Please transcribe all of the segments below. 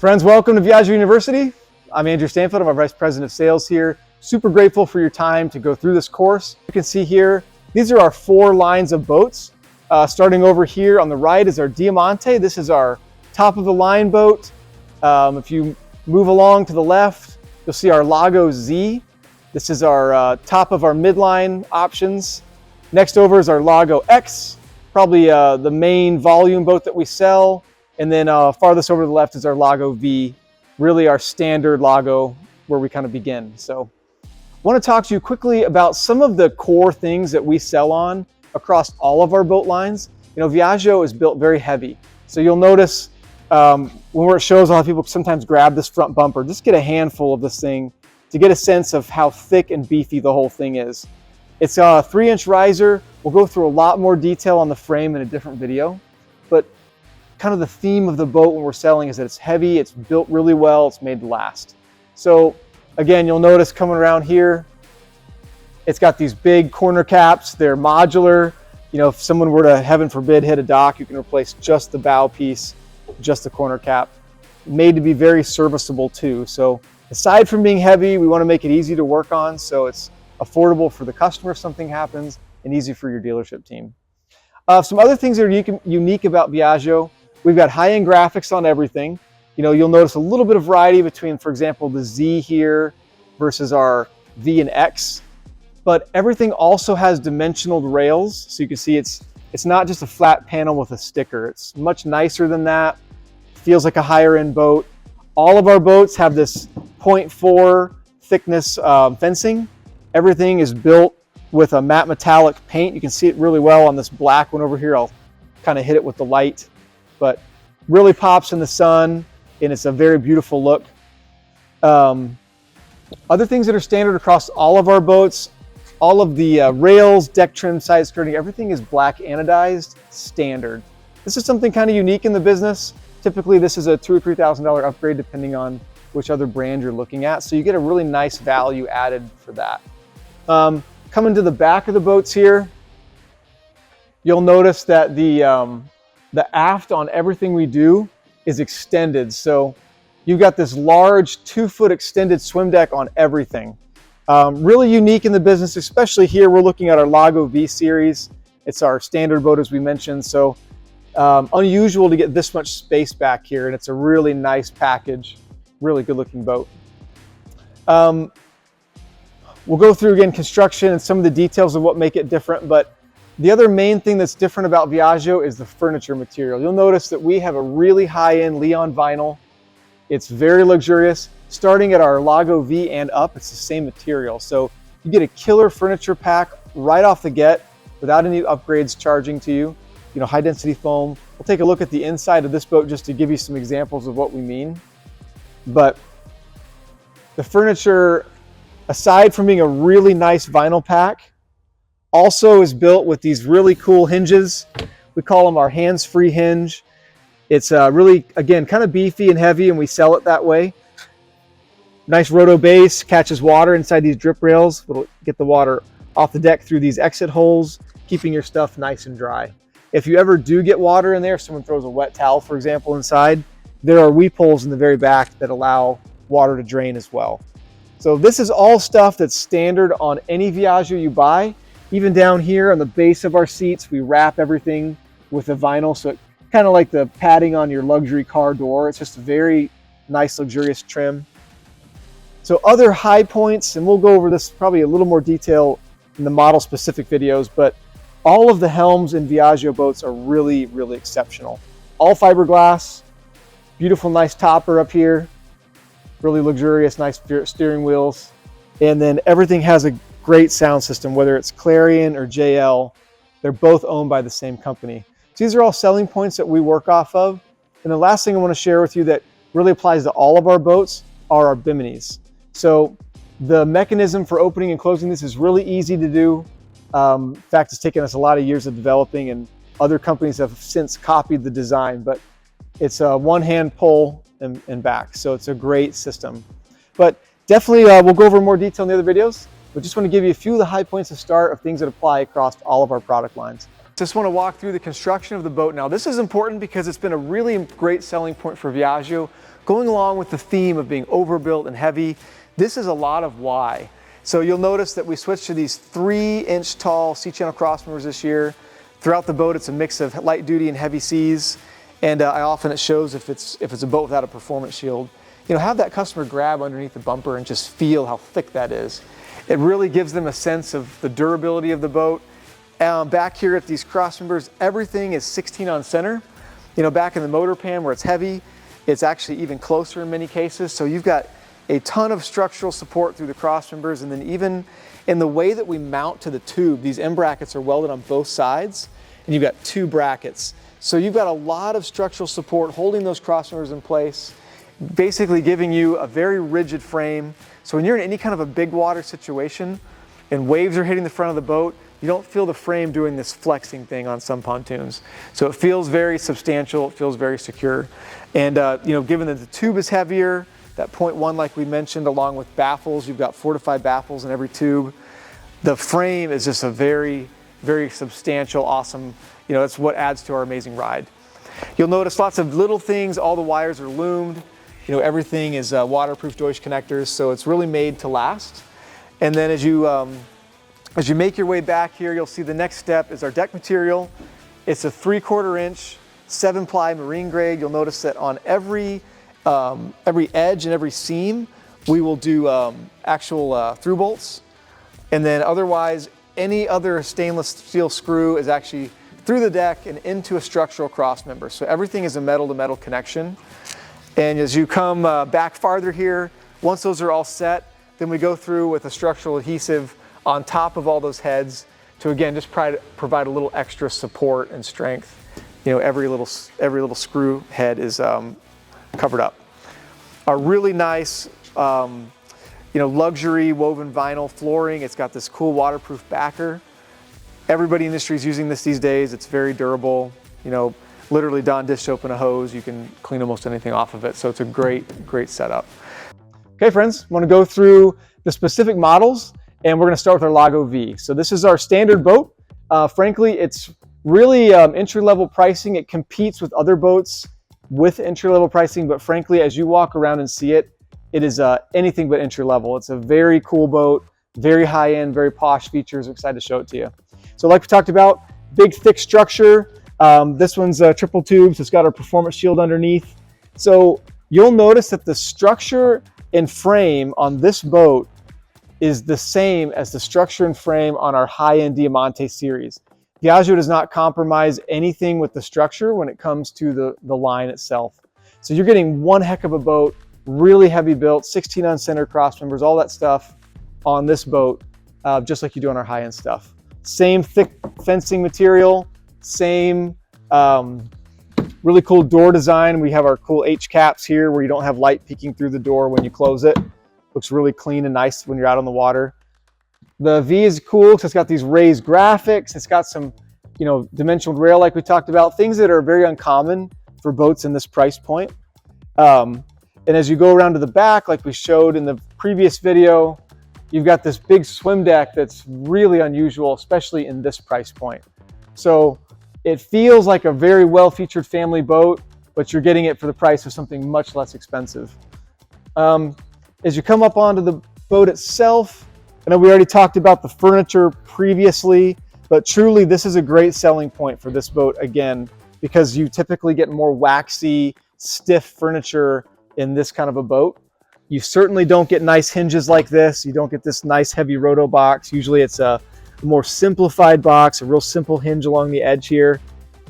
Friends, welcome to Viaggio University. I'm Andrew Stanfield. I'm our Vice President of Sales here. Super grateful for your time to go through this course. You can see here, these are our 4 lines of boats. Starting over here on the right is our Diamante. This is our top of the line boat. If you move along to the left, you'll see our Lago Z. This is our top of our midline options. Next over is our Lago X, probably the main volume boat that we sell. And then farthest over to the left is our Lago V, really our standard Lago where we kind of begin. So I want to talk to you quickly about some of the core things that we sell on across all of our boat lines. You know, Viaggio is built very heavy. So you'll notice when we're at shows, a lot of people sometimes grab this front bumper. Just get a handful of this thing to get a sense of how thick and beefy the whole thing is. It's a 3-inch riser. We'll go through a lot more detail on the frame in a different video, but kind of the theme of the boat when we're selling is that it's heavy, it's built really well, it's made to last. So again, you'll notice coming around here, it's got these big corner caps. They're modular. You know, if someone were to, heaven forbid, hit a dock, you can replace just the bow piece, just the corner cap. Made to be very serviceable too. So aside from being heavy, we want to make it easy to work on so it's affordable for the customer if something happens and easy for your dealership team. Some other things that are unique about Viaggio. We've got high-end graphics on everything. You know, you'll notice a little bit of variety between, for example, the Z here versus our V and X. But everything also has dimensional rails. So you can see it's not just a flat panel with a sticker. It's much nicer than that. Feels like a higher-end boat. All of our boats have this 0.4 thickness fencing. Everything is built with a matte metallic paint. You can see it really well on this black one over here. I'll kind of hit it with the light, but really pops in the sun, and it's a very beautiful look. Other things that are standard across all of our boats, all of the rails, deck trim, side skirting, everything is black anodized standard. This is something kind of unique in the business. Typically, this is a $2,000 or $3,000 upgrade depending on which other brand you're looking at. So you get a really nice value added for that. Coming to the back of the boats here, you'll notice that the aft on everything we do is extended. So you've got this large 2-foot extended swim deck on everything. Really unique in the business, especially here. We're looking at our Lago V series. It's our standard boat, as we mentioned. So unusual to get this much space back here, and it's a really nice package, really good looking boat. We'll go through again construction and some of the details of what make it different, but the other main thing that's different about Viaggio is the furniture material. You'll notice that we have a really high-end Leon vinyl. It's very luxurious. Starting at our Lago V and up, it's the same material. So you get a killer furniture pack right off the get without any upgrades charging to you. You know, high-density foam. We'll take a look at the inside of this boat just to give you some examples of what we mean. But the furniture, aside from being a really nice vinyl pack, also is built with these really cool hinges. We call them our hands-free hinge. It's really, again, kind of beefy and heavy, and we sell it that way. Nice roto base, catches water inside these drip rails. It'll get the water off the deck through these exit holes, keeping your stuff nice and dry. If you ever do get water in there, if someone throws a wet towel, for example, inside, there are weep holes in the very back that allow water to drain as well. So this is all stuff that's standard on any Viaggio you buy. Even down here on the base of our seats, we wrap everything with a vinyl, so it kind of like the padding on your luxury car door. It's just a very nice, luxurious trim. So other high points, and we'll go over this probably a little more detail in the model-specific videos, but all of the helms in Viaggio boats are really, really exceptional. All fiberglass, beautiful, nice topper up here, really luxurious, nice steering wheels, and then everything has a great sound system, whether it's Clarion or JL. They're both owned by the same company. So these are all selling points that we work off of. And the last thing I want to share with you that really applies to all of our boats are our biminis. So the mechanism for opening and closing this is really easy to do. In fact, it's taken us a lot of years of developing, and other companies have since copied the design, but it's a one-hand pull and back. So it's a great system. But definitely we'll go over more detail in the other videos. But just want to give you a few of the high points to start of things that apply across all of our product lines. Just want to walk through the construction of the boat now. This is important because it's been a really great selling point for Viaggio. Going along with the theme of being overbuilt and heavy, this is a lot of why. So you'll notice that we switched to these 3-inch tall C-channel crossmembers this year. Throughout the boat, it's a mix of light duty and heavy seas. And it shows if it's a boat without a performance shield. You know, have that customer grab underneath the bumper and just feel how thick that is. It really gives them a sense of the durability of the boat. Back here at these crossmembers, everything is 16 on center. You know, back in the motor pan where it's heavy, it's actually even closer in many cases. So you've got a ton of structural support through the crossmembers, and then even in the way that we mount to the tube, these end brackets are welded on both sides, and you've got 2 brackets. So you've got a lot of structural support holding those crossmembers in place, basically giving you a very rigid frame. So when you're in any kind of a big water situation and waves are hitting the front of the boat, you don't feel the frame doing this flexing thing on some pontoons. So it feels very substantial, it feels very secure. And you know, given that the tube is heavier, that 0.1 like we mentioned, along with baffles, you've got 4 to 5 baffles in every tube. The frame is just a very, very substantial, awesome, you know, that's what adds to our amazing ride. You'll notice lots of little things, all the wires are loomed. You know, everything is waterproof Deutsch connectors, so it's really made to last. And then as you make your way back here, you'll see the next step is our deck material. It's a 3/4 inch, 7-ply marine grade. You'll notice that on every edge and every seam, we will do actual through bolts. And then otherwise, any other stainless steel screw is actually through the deck and into a structural cross member. So everything is a metal to metal connection. And as you come back farther here, once those are all set, then we go through with a structural adhesive on top of all those heads to, again, just provide a little extra support and strength. You know, every little screw head is covered up. A really nice, you know, luxury woven vinyl flooring. It's got this cool waterproof backer. Everybody in the industry is using this these days. It's very durable. You know, literally Don dish open a hose, you can clean almost anything off of it. So it's a great, great setup. Okay, friends, I want to go through the specific models, and we're going to start with our Lago V. So this is our standard boat. Frankly, it's really entry-level pricing. It competes with other boats with entry-level pricing, but frankly, as you walk around and see it, it is anything but entry-level. It's a very cool boat, very high-end, very posh features. I'm excited to show it to you. So like we talked about, big, thick structure. This one's triple tubes. It's got our performance shield underneath. So you'll notice that the structure and frame on this boat is the same as the structure and frame on our high-end Diamante series. Viaggio does not compromise anything with the structure when it comes to the line itself. So you're getting one heck of a boat, really heavy built, 16 on center cross members, all that stuff on this boat, just like you do on our high-end stuff. Same thick fencing material, same really cool door design. We have our cool H caps here where you don't have light peeking through the door when you close it. Looks really clean and nice when you're out on the water. The V is cool because it's got these raised graphics. It's got some, you know, dimensional rail like we talked about, things that are very uncommon for boats in this price point. And as you go around to the back, like we showed in the previous video, you've got this big swim deck that's really unusual, especially in this price point. So it feels like a very well-featured family boat, but you're getting it for the price of something much less expensive. As you come up onto the boat itself, I know we already talked about the furniture previously, but truly this is a great selling point for this boat again, because you typically get more waxy, stiff furniture in this kind of a boat. You certainly don't get nice hinges like this. You don't get this nice heavy roto box. Usually it's a more simplified box, a real simple hinge along the edge here.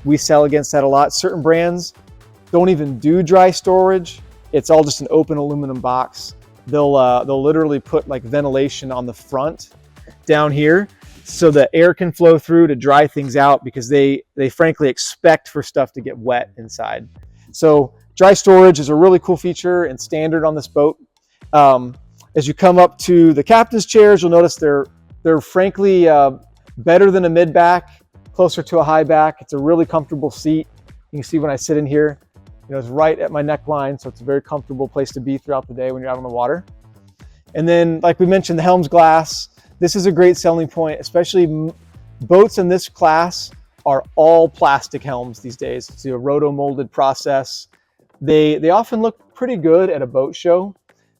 We sell against that a lot. Certain brands don't even do dry storage. It's all just an open aluminum box. They'll literally put like ventilation on the front down here so the air can flow through to dry things out, because they frankly expect for stuff to get wet inside. So dry storage is a really cool feature and standard on this boat. As you come up to the captain's chairs, you'll notice they're frankly better than a mid back, closer to a high back. It's a really comfortable seat. You can see when I sit in here, you know, it's right at my neckline, so it's a very comfortable place to be throughout the day when you're out on the water. And then, like we mentioned, the helm's glass. This is a great selling point, especially boats in this class are all plastic helms these days. It's a roto-molded process. They often look pretty good at a boat show,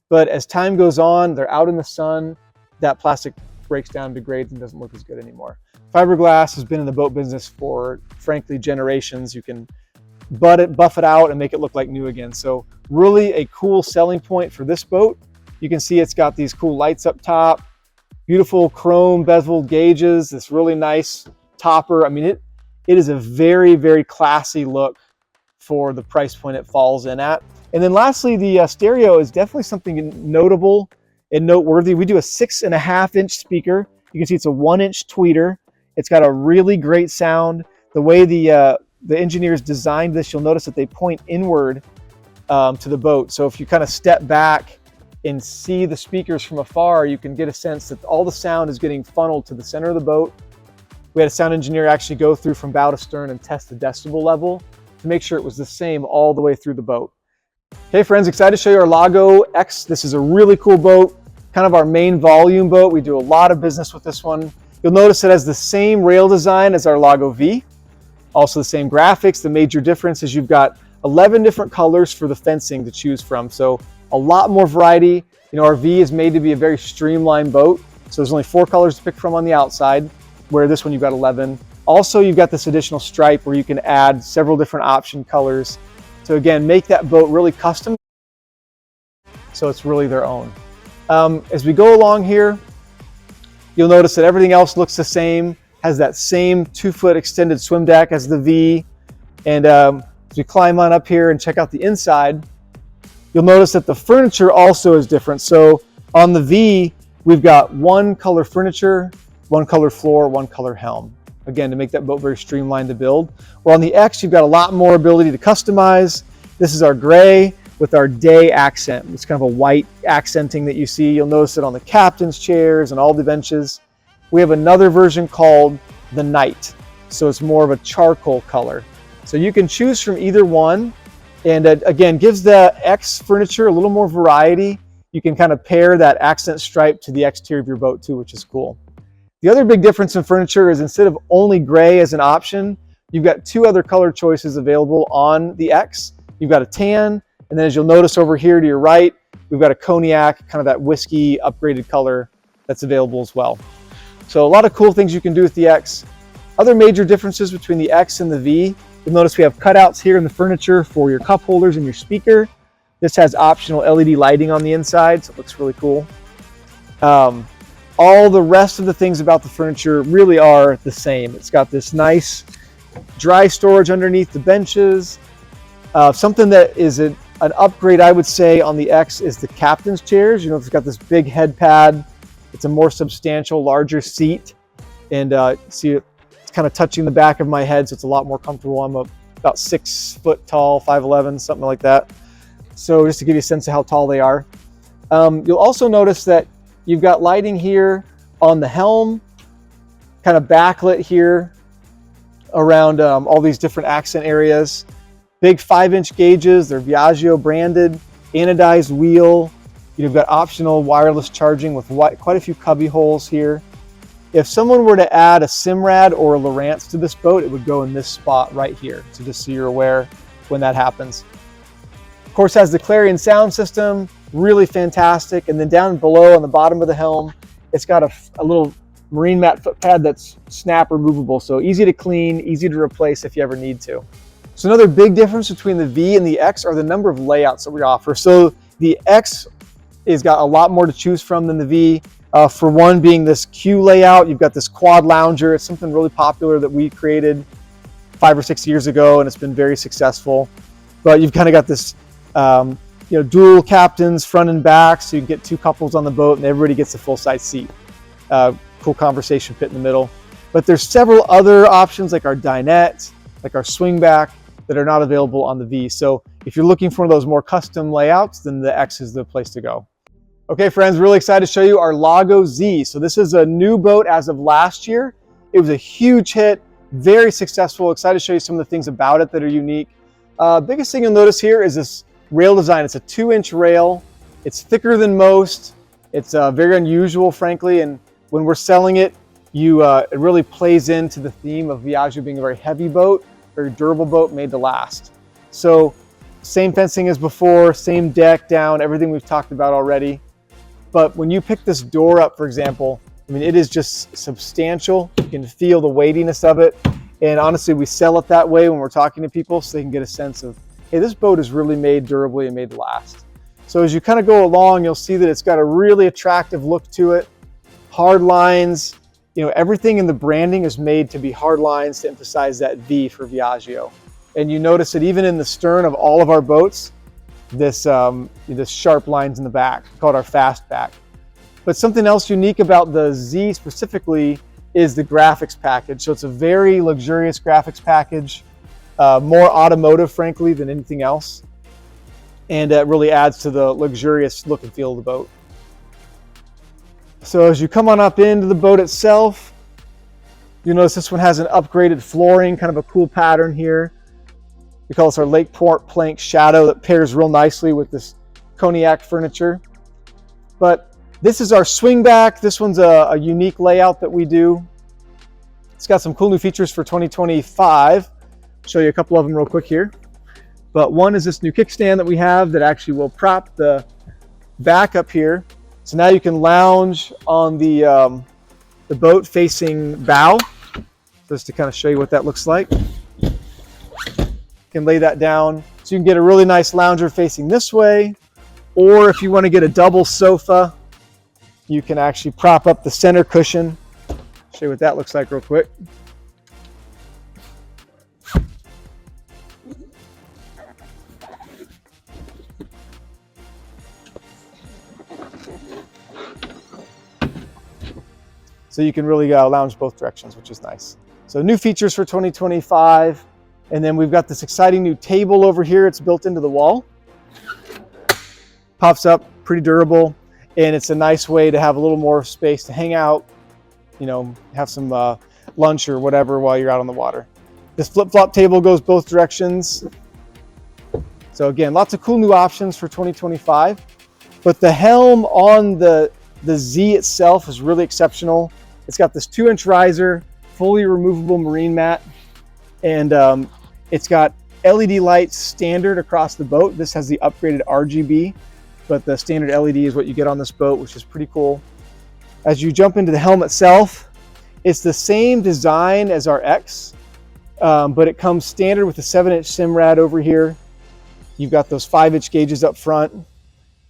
but as time goes on, they're out in the sun, that plastic breaks down, degrades, and doesn't look as good anymore. Fiberglass has been in the boat business for, frankly, generations. You can buff it out and make it look like new again. So really a cool selling point for this boat. You can see it's got these cool lights up top, beautiful chrome beveled gauges, this really nice topper. I mean, it is a very, very classy look for the price point it falls in at. And then lastly, the stereo is definitely something notable and noteworthy. We do a 6.5-inch speaker. You can see it's a 1-inch tweeter. It's got a really great sound. The way the engineers designed this, you'll notice that they point inward to the boat. So if you kind of step back and see the speakers from afar, you can get a sense that all the sound is getting funneled to the center of the boat. We had a sound engineer actually go through from bow to stern and test the decibel level to make sure it was the same all the way through the boat. Okay friends, excited to show you our Lago X. This is a really cool boat, kind of our main volume boat. We do a lot of business with this one. You'll notice it has the same rail design as our Lago V, also the same graphics. The major difference is you've got 11 different colors for the fencing to choose from, so a lot more variety. You know, our V is made to be a very streamlined boat, so there's only 4 colors to pick from on the outside, where this one you've got 11. Also, you've got this additional stripe where you can add several different option colors to, again, make that boat really custom, so it's really their own. As we go along here, you'll notice that everything else looks the same, has that same 2-foot extended swim deck as the V. And as we climb on up here and check out the inside, you'll notice that the furniture also is different. So on the V, we've got 1 color furniture, 1 color floor, 1 color helm. Again, to make that boat very streamlined to build. Where on the X, you've got a lot more ability to customize. This is our gray with our day accent. It's kind of a white accenting that you see. You'll notice it on the captain's chairs and all the benches. We have another version called the Night. So it's more of a charcoal color. So you can choose from either one. And again, gives the X furniture a little more variety. You can kind of pair that accent stripe to the exterior of your boat too, which is cool. The other big difference in furniture is instead of only gray as an option, you've got 2 other color choices available on the X. You've got a tan, and then as you'll notice over here to your right, we've got a cognac, kind of that whiskey upgraded color that's available as well. So a lot of cool things you can do with the X. Other major differences between the X and the V, you'll notice we have cutouts here in the furniture for your cup holders and your speaker. This has optional LED lighting on the inside, so it looks really cool. All the rest of the things about the furniture really are the same. It's got this nice dry storage underneath the benches. Something that is an upgrade, I would say, on the X is the captain's chairs. You know, it's got this big head pad. It's a more substantial, larger seat. And see, it's kind of touching the back of my head, so it's a lot more comfortable. I'm about 6 foot tall, 5'11", something like that. So just to give you a sense of how tall they are. You'll also notice that you've got lighting here on the helm, kind of backlit here around all these different accent areas. Big 5-inch gauges, they're Viaggio branded, anodized wheel. You've got optional wireless charging with quite a few cubby holes here. If someone were to add a Simrad or a Lowrance to this boat, it would go in this spot right here. So just so you're aware when that happens. Of course, has the Clarion sound system, really fantastic. And then down below on the bottom of the helm, it's got a little marine mat foot pad that's snap removable. So easy to clean, easy to replace if you ever need to. So another big difference between the V and the X are the number of layouts that we offer. So the X has got a lot more to choose from than the V. For one being this Q layout, you've got this quad lounger. It's something really popular that we created 5 or 6 years ago, and it's been very successful. But you've kind of got this dual captains front and back, so you can get 2 couples on the boat and everybody gets a full-size seat. Cool conversation pit in the middle. But there's several other options like our dinette, like our swingback, that are not available on the V. So if you're looking for those more custom layouts, then the X is the place to go. Okay friends, really excited to show you our Lago Z. So this is a new boat as of last year. It was a huge hit, very successful. Excited to show you some of the things about it that are unique. Biggest thing you'll notice here is this rail design. It's a 2-inch rail. It's thicker than most. It's very unusual, frankly, and when we're selling it, it really plays into the theme of Viaggio being a very heavy boat, very durable boat made to last. So same fencing as before, same deck down, everything we've talked about already. But when you pick this door up, for example, I mean, it is just substantial. You can feel the weightiness of it. And honestly, we sell it that way when we're talking to people so they can get a sense of, hey, this boat is really made durably and made to last. So as you kind of go along, you'll see that it's got a really attractive look to it. Hard lines, you know, everything in the branding is made to be hard lines to emphasize that V for Viaggio. And you notice that even in the stern of all of our boats, this sharp lines in the back, called our fast back. But something else unique about the Z specifically is the graphics package. So it's a very luxurious graphics package, more automotive, frankly, than anything else. And it really adds to the luxurious look and feel of the boat. So as you come on up into the boat itself, you'll notice this one has an upgraded flooring, kind of a cool pattern here. We call this our Lakeport plank shadow that pairs real nicely with this cognac furniture. But this is our swing back. This one's a unique layout that we do. It's got some cool new features for 2025. I'll show you a couple of them real quick here. But one is this new kickstand that we have that actually will prop the back up here. So now you can lounge on the boat facing bow. Just to kind of show you what that looks like. You can lay that down. So you can get a really nice lounger facing this way. Or if you want to get a double sofa, you can actually prop up the center cushion. Show you what that looks like real quick. So you can really lounge both directions, which is nice. So new features for 2025. And then we've got this exciting new table over here. It's built into the wall. Pops up, pretty durable. And it's a nice way to have a little more space to hang out, you know, have some lunch or whatever while you're out on the water. This flip-flop table goes both directions. So again, lots of cool new options for 2025. But the helm on the Z itself is really exceptional. It's got this 2-inch riser, fully removable marine mat, and it's got LED lights standard across the boat. This has the upgraded RGB, but the standard LED is what you get on this boat, which is pretty cool. As you jump into the helm itself, it's the same design as our X, but it comes standard with a 7-inch Simrad over here. You've got those 5-inch gauges up front,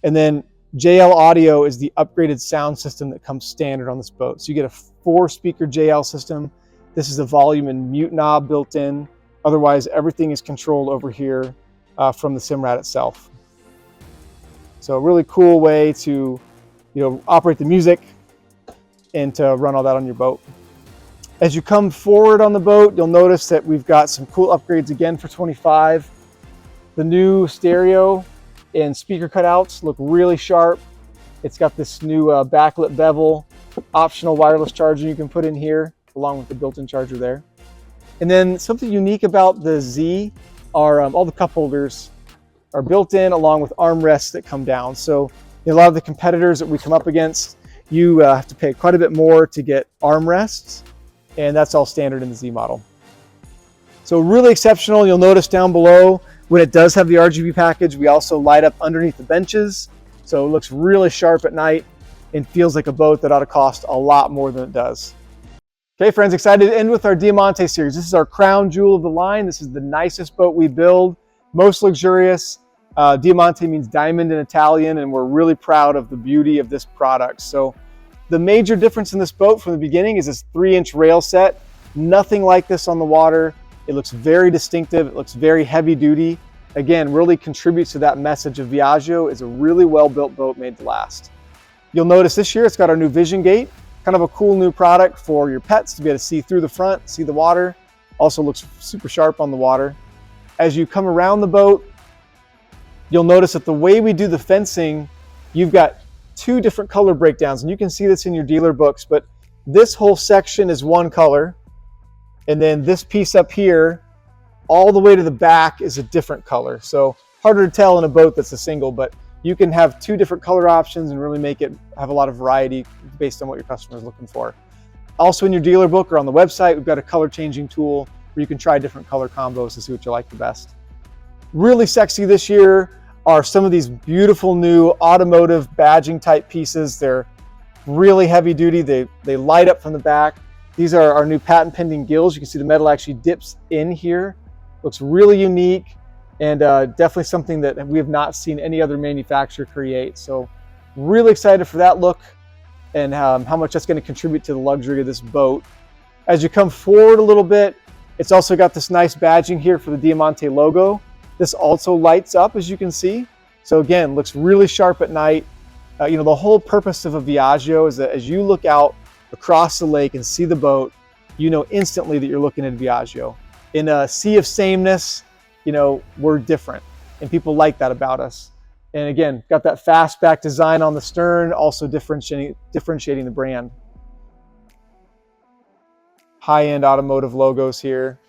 and then JL Audio is the upgraded sound system that comes standard on this boat. So you get a 4-speaker JL system. This is a volume and mute knob built in. Otherwise, everything is controlled over here from the Simrad itself. So a really cool way to, operate the music and to run all that on your boat. As you come forward on the boat, you'll notice that we've got some cool upgrades again for 25. The new stereo and speaker cutouts look really sharp. It's got this new backlit bevel, optional wireless charger you can put in here, along with the built-in charger there. And then something unique about the Z are all the cup holders are built in along with armrests that come down. So a lot of the competitors that we come up against, you have to pay quite a bit more to get armrests, and that's all standard in the Z model. So really exceptional. You'll notice down below, when it does have the RGB package, we also light up underneath the benches. So it looks really sharp at night and feels like a boat that ought to cost a lot more than it does. Okay, friends, excited to end with our Diamante series. This is our crown jewel of the line. This is the nicest boat we build, most luxurious. Diamante means diamond in Italian, and we're really proud of the beauty of this product. So the major difference in this boat from the beginning is this 3-inch rail set. Nothing like this on the water. It looks very distinctive. It looks very heavy duty. Again, really contributes to that message of Viaggio is a really well-built boat made to last. You'll notice this year it's got our new Vision Gate, kind of a cool new product for your pets to be able to see through the front, see the water. Also looks super sharp on the water. As you come around the boat, you'll notice that the way we do the fencing, you've got 2 different color breakdowns, and you can see this in your dealer books, but this whole section is one color. And then this piece up here, all the way to the back, is a different color. So harder to tell in a boat that's a single, but you can have 2 different color options and really make it have a lot of variety based on what your customer is looking for. Also in your dealer book or on the website, we've got a color changing tool where you can try different color combos to see what you like the best. Really sexy this year are some of these beautiful new automotive badging type pieces. They're really heavy duty. They light up from the back. These are our new patent pending gills. You can see the metal actually dips in here. Looks really unique, and definitely something that we have not seen any other manufacturer create. So really excited for that look and how much that's going to contribute to the luxury of this boat. As you come forward a little bit, it's also got this nice badging here for the Diamante logo. This also lights up, as you can see. So again, looks really sharp at night. You know, the whole purpose of a Viaggio is that as you look out across the lake and see the boat, you know instantly that you're looking at Viaggio. In a sea of sameness, you know, we're different, and people like that about us. And again, got that fastback design on the stern, also differentiating the brand. High-end automotive logos here.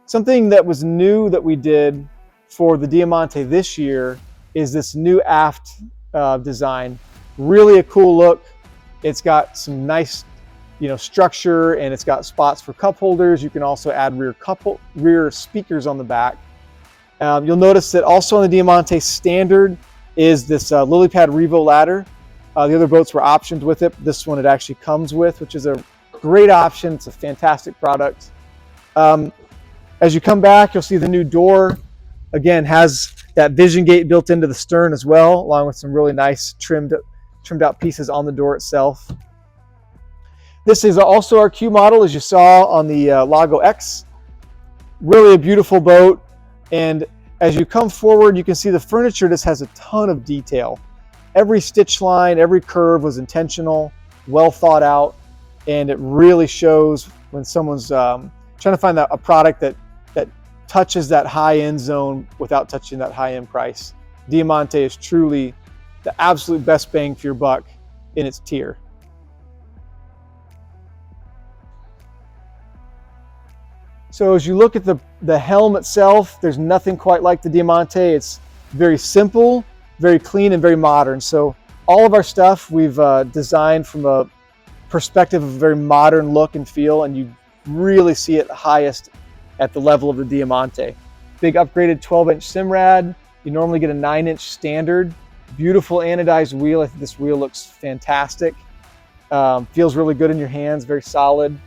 Something that was new that we did for the Diamante this year is this new aft design. Really a cool look. It's got some nice, you know, structure, and it's got spots for cup holders. You can also add rear speakers on the back. You'll notice that also on the Diamante standard is this lily pad Revo ladder. The other boats were optioned with it. This one it actually comes with, which is a great option. It's a fantastic product. As you come back, you'll see the new door. Again, has that vision gate built into the stern as well, along with some really nice trimmed out pieces on the door itself. This is also our Q model, as you saw on the Lago X. Really a beautiful boat. And as you come forward, you can see the furniture just has a ton of detail. Every stitch line, every curve was intentional, well thought out, and it really shows when someone's trying to find a product that touches that high-end zone without touching that high-end price. Diamante is truly the absolute best bang for your buck in its tier. So as you look at the helm itself, there's nothing quite like the Diamante. It's very simple, very clean, and very modern. So all of our stuff we've designed from a perspective of a very modern look and feel, and you really see it highest at the level of the Diamante. Big upgraded 12-inch Simrad. You normally get a 9-inch standard. Beautiful anodized wheel. I think this wheel looks fantastic. Feels really good in your hands, very solid.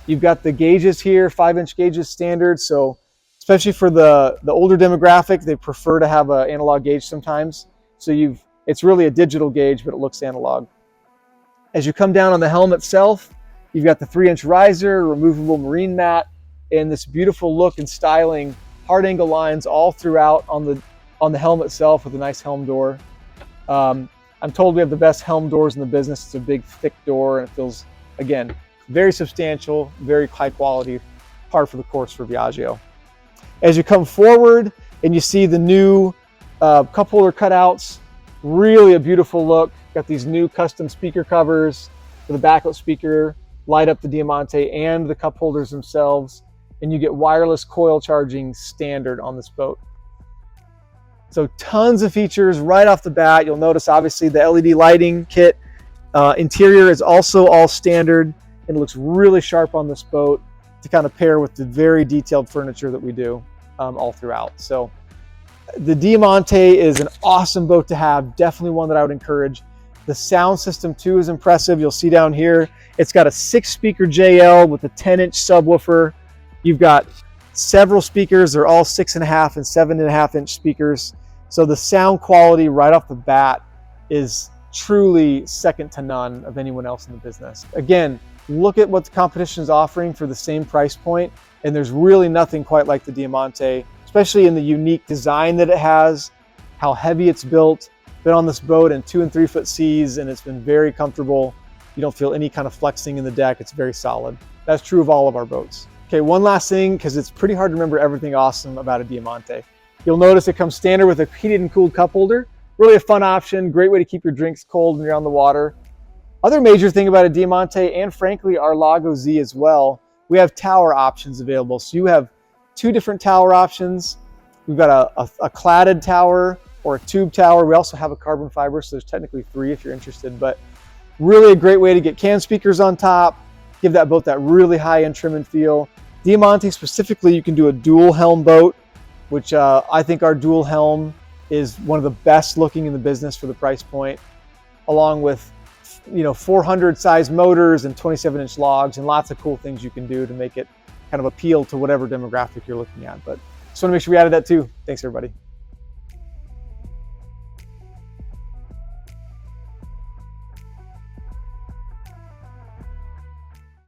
You've got the gauges here, 5-inch gauges standard. So especially for the older demographic, they prefer to have an analog gauge sometimes. So it's really a digital gauge, but it looks analog. As you come down on the helm itself, you've got the 3-inch riser, removable marine mat, and this beautiful look and styling, hard angle lines all throughout on the helm itself with a nice helm door. I'm told we have the best helm doors in the business. It's a big, thick door, and it feels, again, very substantial, very high quality, par for the course for Viaggio. As you come forward and you see the new cup holder cutouts, really a beautiful look. Got these new custom speaker covers for the backlit speaker, light up the Diamante and the cup holders themselves, and you get wireless coil charging standard on this boat. So tons of features right off the bat. You'll notice obviously the LED lighting kit. Interior is also all standard, and it looks really sharp on this boat to kind of pair with the very detailed furniture that we do all throughout. So the Diamante is an awesome boat to have, definitely one that I would encourage. The sound system too is impressive. You'll see down here, it's got a 6-speaker JL with a 10-inch subwoofer. You've got several speakers. They're all 6.5 and 7.5-inch speakers. So the sound quality right off the bat is truly second to none of anyone else in the business. Again, look at what the competition is offering for the same price point, and there's really nothing quite like the Diamante, especially in the unique design that it has, how heavy it's built. Been on this boat in 2 and 3 foot seas, and it's been very comfortable. You don't feel any kind of flexing in the deck. It's very solid. That's true of all of our boats. Okay, one last thing, because it's pretty hard to remember everything awesome about a Diamante. You'll notice it comes standard with a heated and cooled cup holder. Really a fun option, great way to keep your drinks cold when you're on the water. Other major thing about a Diamante, and frankly our Lago Z as well, we have tower options available. So you have 2 different tower options. We've got a cladded tower or a tube tower. We also have a carbon fiber, so there's technically 3 if you're interested, but really a great way to get cam speakers on top, give that boat that really high-end trim and feel. Diamante specifically, you can do a dual helm boat, which I think our dual helm is one of the best looking in the business for the price point, along with 400 size motors and 27-inch logs and lots of cool things you can do to make it kind of appeal to whatever demographic you're looking at. But just want to make sure we added that too. Thanks everybody.